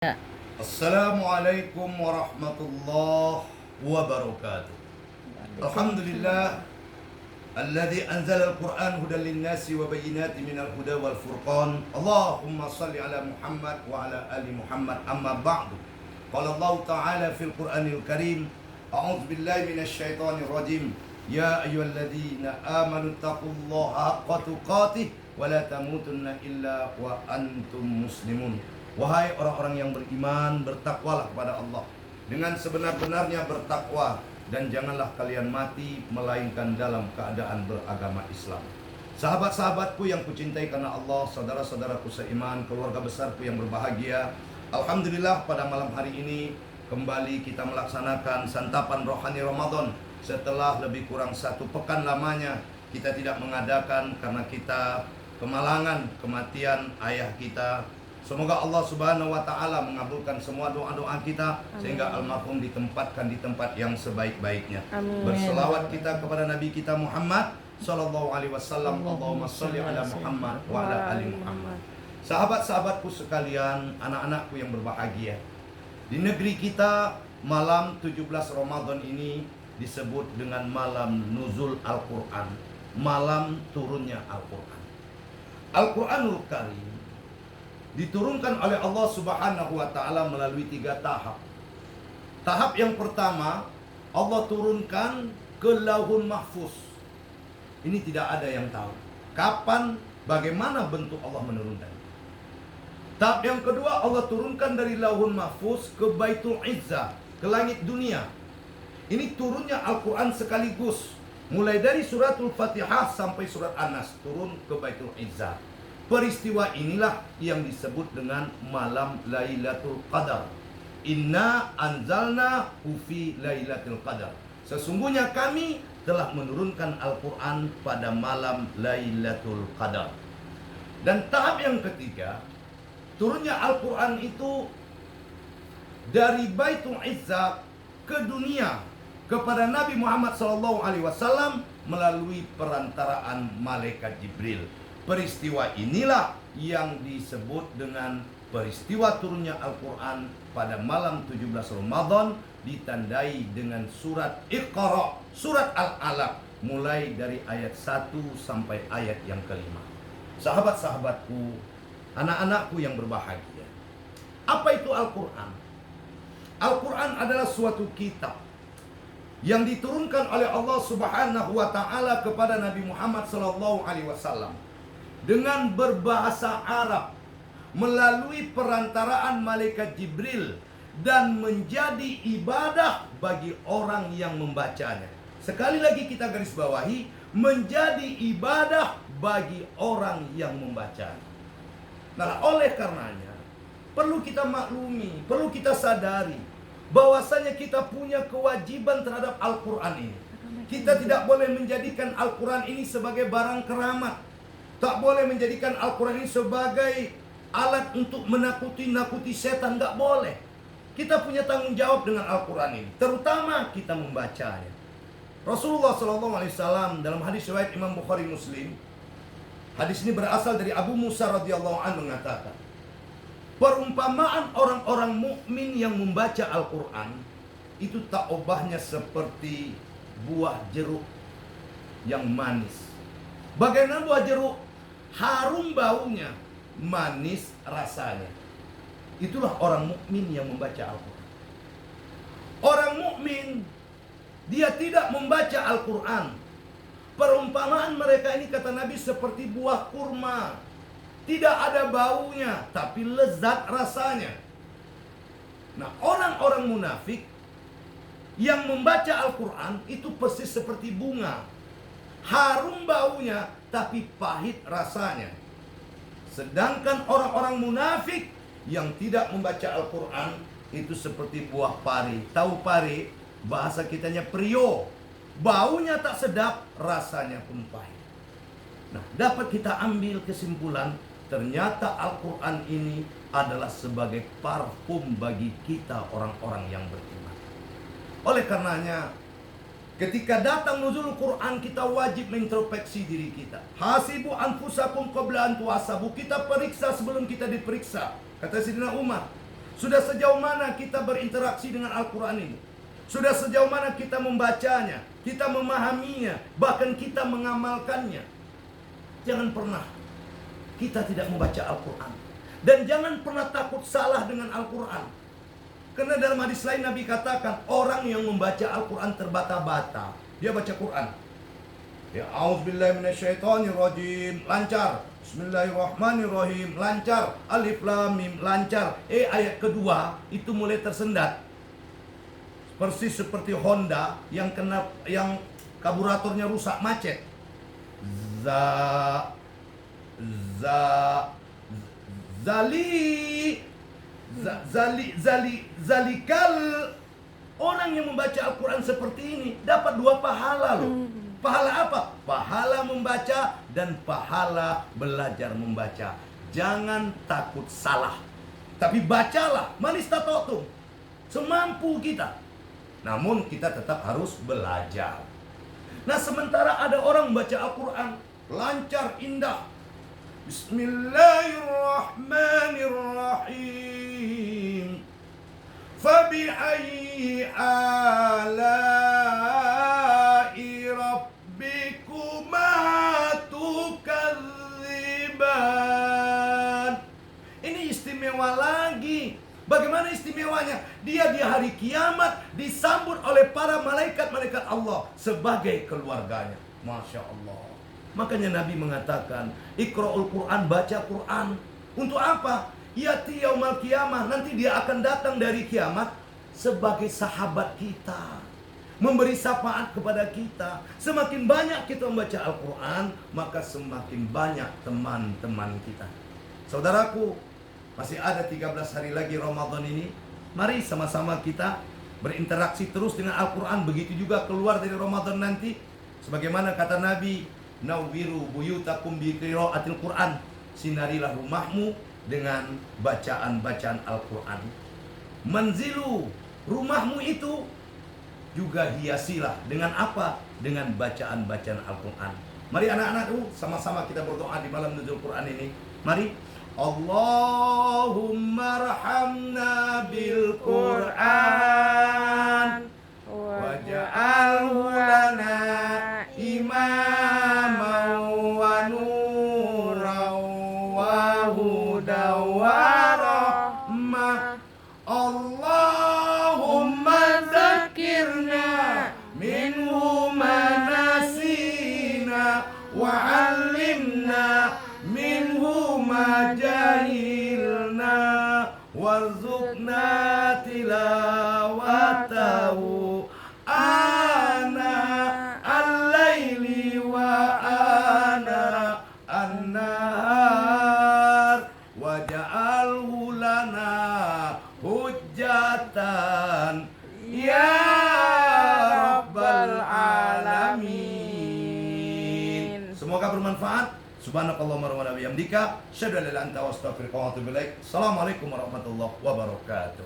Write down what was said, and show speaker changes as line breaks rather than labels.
Ya.
Assalamualaikum warahmatullahi wabarakatuh. Alhamdulillah alladzi anzala al-Qur'an hudan lin-nasi wa bayyinatin minal huda wal furqan. Allahumma shalli ala Muhammad wa ala ali Muhammad, amma ba'du. Qala Allah Ta'ala fil Qur'anil Karim, a'udzu billahi minasy syaithanir rajim. Ya ayyuhalladzina amanu taqullaha haqqa tuqatih wa la tamutunna illa wa antum muslimun. Wahai orang-orang yang beriman, bertakwalah kepada Allah dengan sebenar-benarnya bertakwa, dan janganlah kalian mati melainkan dalam keadaan beragama Islam. Sahabat-sahabatku yang kucintai karena Allah, saudara-saudaraku seiman, keluarga besarku yang berbahagia, alhamdulillah pada malam hari ini kembali kita melaksanakan santapan rohani Ramadan. Setelah lebih kurang 1 pekan lamanya kita tidak mengadakan karena kita kemalangan kematian ayah kita. Semoga Allah Subhanahu wa Ta'ala mengabulkan semua doa-doa kita. Amin. Sehingga almarhum ditempatkan di tempat yang sebaik-baiknya. Amin. Berselawat kita kepada Nabi kita Muhammad sallallahu alaihi wasallam. Allahumma shalli ala Muhammad wa ala ali Muhammad. Sahabat-sahabatku sekalian, anak-anakku yang berbahagia, di negeri kita malam 17 Ramadan ini disebut dengan malam nuzul Al-Quran, malam turunnya Al-Quran. Al-Quranul Karim diturunkan oleh Allah Subhanahu wa Ta'ala melalui 3 tahap. Tahap yang pertama, Allah turunkan ke Lauhul Mahfuz. Ini tidak ada yang tahu kapan, bagaimana bentuk Allah menurunkan. Tahap yang kedua, Allah turunkan dari Lauhul Mahfuz ke Baitul Izzah, ke langit dunia. Ini turunnya Al-Quran sekaligus, mulai dari suratul Fatihah sampai surat An-Nas, turun ke Baitul Izzah. Peristiwa inilah yang disebut dengan malam Lailatul Qadar. Inna anzalna fi Lailatul Qadar. Sesungguhnya kami telah menurunkan Al-Quran pada malam Lailatul Qadar. Dan tahap yang ketiga, turunnya Al-Quran itu dari Baitul Izzah ke dunia kepada Nabi Muhammad SAW melalui perantaraan malaikat Jibril. Peristiwa inilah yang disebut dengan peristiwa turunnya Al-Quran pada malam 17 Ramadan, ditandai dengan surat Iqra, surat Al-Alaq, mulai dari ayat 1 sampai ayat yang kelima. Sahabat-sahabatku, anak-anakku yang berbahagia, apa itu Al-Quran? Al-Quran adalah suatu kitab yang diturunkan oleh Allah Subhanahu wa Ta'ala kepada Nabi Muhammad SAW dengan berbahasa Arab melalui perantaraan malaikat Jibril, dan menjadi ibadah bagi orang yang membacanya. Sekali lagi kita garis bawahi, menjadi ibadah bagi orang yang membacanya. Nah, oleh karenanya perlu kita maklumi, perlu kita sadari bahwasanya kita punya kewajiban terhadap Al-Quran ini. Kita tidak boleh menjadikan Al-Quran ini sebagai barang keramat. Tak boleh menjadikan Al-Quran ini sebagai alat untuk menakuti setan. Tak boleh. Kita punya tanggung jawab dengan Al-Quran ini, terutama kita membacanya. Rasulullah SAW dalam hadis riwayat Imam Bukhari Muslim, hadis ini berasal dari Abu Musa radhiyallahu anhu, mengatakan, perumpamaan orang-orang mukmin yang membaca Al-Quran itu tak obahnya seperti buah jeruk yang manis. Bagaimana buah jeruk? Harum baunya, manis rasanya. Itulah orang mukmin yang membaca Al-Quran. Orang mukmin, dia tidak membaca Al-Quran. Perumpamaan mereka ini, kata Nabi, seperti buah kurma. Tidak ada baunya, tapi lezat rasanya. Nah, orang-orang munafik yang membaca Al-Quran itu persis seperti bunga. Harum baunya, tapi pahit rasanya. Sedangkan orang-orang munafik yang tidak membaca Al-Quran itu seperti buah pari. Tahu pari? Bahasa kitanya prio. Baunya tak sedap, rasanya pun pahit. Nah, dapat kita ambil kesimpulan, ternyata Al-Quran ini adalah sebagai parfum bagi kita orang-orang yang beriman. Oleh karenanya, ketika datang nuzul Quran, kita wajib mengintrospeksi diri kita. Hasibu anfusakum qabla an tuhasabu. Kita periksa sebelum kita diperiksa. Kata Sayyidina Umar, Sudah sejauh mana kita berinteraksi dengan Al-Quran ini? Sudah sejauh mana kita membacanya, kita memahaminya, bahkan kita mengamalkannya. Jangan pernah kita tidak membaca Al-Quran. Dan jangan pernah takut salah dengan Al-Quran. Karena dalam hadis lain Nabi katakan, orang yang membaca Al-Quran terbata-bata, dia baca Quran, ya a'udzubillahi minasyaitonirrajim, lancar. Bismillahirrahmanirrahim, lancar. Alif lam mim, lancar. Ayat kedua itu mulai tersendat. Persis seperti Honda yang karburatornya rusak, macet. Zalikal. Orang yang membaca Al-Quran seperti ini dapat 2 pahala loh. Pahala apa? Pahala membaca dan pahala belajar membaca. Jangan takut salah, tapi bacalah manistatotum, semampu kita. Namun kita tetap harus belajar. Nah, sementara ada orang membaca Al-Quran lancar, indah. Bismillahirrahmanirrahim. Fabi'ayyi ala'i rabbikuma tukadziban. Ini istimewa lagi. Bagaimana istimewanya? Dia di hari kiamat disambut oleh para malaikat-malaikat Allah sebagai keluarganya. Masya Allah. Makanya Nabi mengatakan, Iqra'ul Quran, baca Quran. Untuk apa? Yati yaumal kiamah, nanti dia akan datang dari kiamat sebagai sahabat kita, memberi syafaat kepada kita. Semakin banyak kita membaca Al-Quran, maka semakin banyak teman-teman kita. Saudaraku, masih ada 13 hari lagi Ramadan ini. Mari sama-sama kita berinteraksi terus dengan Al-Quran. Begitu juga keluar dari Ramadan nanti. Sebagaimana kata Nabi, Nawwiru buyutakum bi qiraatil Quran. Sinarilah rumahmu dengan bacaan-bacaan Al-Quran. Manzilu, rumahmu itu juga hiasilah dengan apa? Dengan bacaan-bacaan Al-Quran. Mari anak-anakku, sama-sama kita berdoa di malam nuzul Quran ini. Mari. Allahumma arhamna bil Qur'an waj'alhu lana imaman wa nuran wa hudan wa rahmah. Allahumma dzakirna minhu ma nasina wa 'allimna minhu ma jahilna warzuqna tilawatahu ana al-laili wa ana an-nahar waj'alhu lana hujjatan ya rabbal alamin. Semoga bermanfaat. Subhanakallahumma wa bihamdika, asyhadu an la ilaha illa anta, astaghfiruka wa atubu ilaik. Assalamualaikum warahmatullahi wabarakatuh.